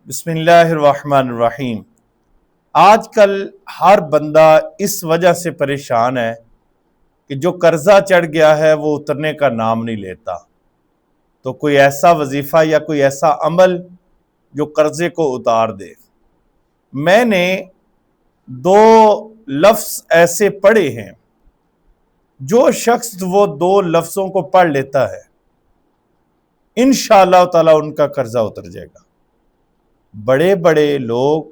بسم اللہ الرحمن الرحیم۔ آج کل ہر بندہ اس وجہ سے پریشان ہے کہ جو قرضہ چڑھ گیا ہے وہ اترنے کا نام نہیں لیتا۔ تو کوئی ایسا وظیفہ یا کوئی ایسا عمل جو قرضے کو اتار دے۔ میں نے دو لفظ ایسے پڑھے ہیں، جو شخص وہ دو لفظوں کو پڑھ لیتا ہے انشاءاللہ تعالی ان کا قرضہ اتر جائے گا۔ بڑے بڑے لوگ،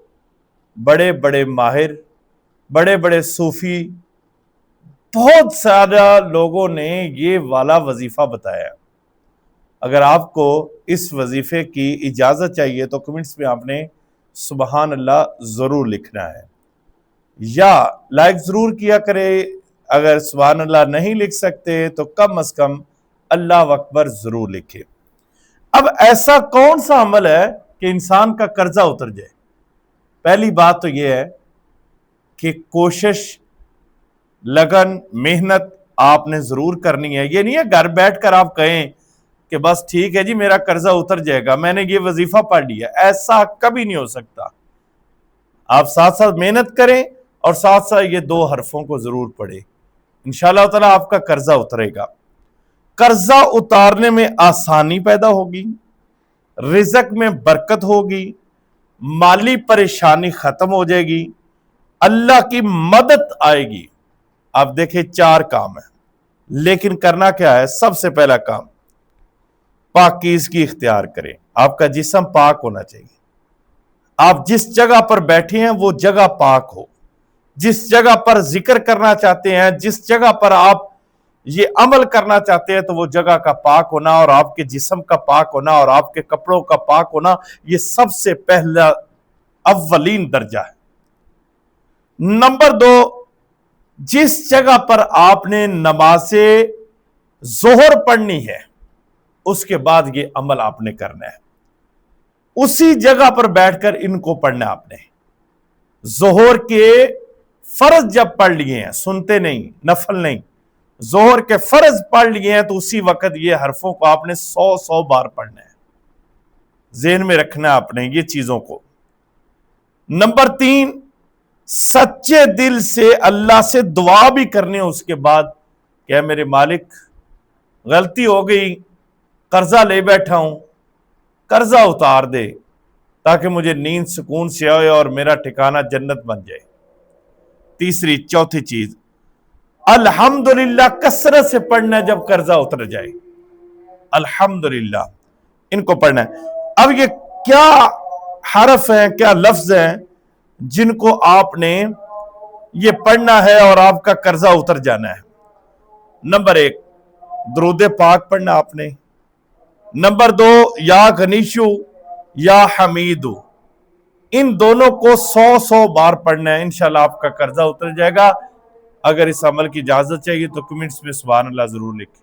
بڑے بڑے ماہر، بڑے بڑے صوفی، بہت سارا لوگوں نے یہ والا وظیفہ بتایا۔ اگر آپ کو اس وظیفے کی اجازت چاہیے تو کمنٹس میں آپ نے سبحان اللہ ضرور لکھنا ہے، یا لائک ضرور کیا کرے۔ اگر سبحان اللہ نہیں لکھ سکتے تو کم از کم اللہ اکبر ضرور لکھے۔ اب ایسا کون سا عمل ہے کہ انسان کا قرضہ اتر جائے؟ پہلی بات تو یہ ہے کہ کوشش، لگن، محنت آپ نے ضرور کرنی ہے۔ یہ نہیں ہے گھر بیٹھ کر آپ کہیں کہ بس ٹھیک ہے جی میرا قرضہ اتر جائے گا، میں نے یہ وظیفہ پڑھ لیا۔ ایسا کبھی نہیں ہو سکتا۔ آپ ساتھ ساتھ محنت کریں اور ساتھ ساتھ یہ دو حرفوں کو ضرور پڑھیں، انشاءاللہ تعالی آپ کا قرضہ اترے گا۔ قرضہ اتارنے میں آسانی پیدا ہوگی، رزق میں برکت ہوگی، مالی پریشانی ختم ہو جائے گی، اللہ کی مدد آئے گی۔ آپ دیکھیں 4 کام ہیں، لیکن کرنا کیا ہے؟ سب سے پہلا کام پاکیزگی اختیار کریں۔ آپ کا جسم پاک ہونا چاہیے۔ آپ جس جگہ پر بیٹھے ہیں وہ جگہ پاک ہو۔ جس جگہ پر ذکر کرنا چاہتے ہیں، جس جگہ پر آپ یہ عمل کرنا چاہتے ہیں، تو وہ جگہ کا پاک ہونا اور آپ کے جسم کا پاک ہونا اور آپ کے کپڑوں کا پاک ہونا، یہ سب سے پہلا اولین درجہ ہے۔ نمبر 2، جس جگہ پر آپ نے نماز ظہر پڑھنی ہے اس کے بعد یہ عمل آپ نے کرنا ہے۔ اسی جگہ پر بیٹھ کر ان کو پڑھنا آپ نے۔ ظہر کے فرض جب پڑھ لیے ہیں، سنتے نہیں، نفل نہیں، ظہر کے فرض پڑھ لیے ہیں تو اسی وقت یہ حرفوں کو آپ نے 100 بار پڑھنا ہے۔ ذہن میں رکھنا ہے آپ نے یہ چیزوں کو۔ نمبر 3، سچے دل سے اللہ سے دعا بھی کرنے اس کے بعد کہ اے میرے مالک غلطی ہو گئی، قرضہ لے بیٹھا ہوں، قرضہ اتار دے تاکہ مجھے نیند سکون سے آئے اور میرا ٹھکانہ جنت بن جائے۔ چوتھی چیز، الحمدللہ کثرت سے پڑھنا ہے جب قرضہ اتر جائے۔ الحمدللہ ان کو پڑھنا ہے۔ اب یہ کیا حرف ہیں، کیا لفظ ہیں جن کو آپ نے یہ پڑھنا ہے اور آپ کا قرضہ اتر جانا ہے؟ نمبر 1، درود پاک پڑھنا آپ نے۔ نمبر 2، یا غنیشو یا حمیدو، ان دونوں کو 100 بار پڑھنا ہے، انشاءاللہ آپ کا قرضہ اتر جائے گا۔ اگر اس عمل کی اجازت چاہیے تو کمنٹس میں سبحان اللہ ضرور لکھیں۔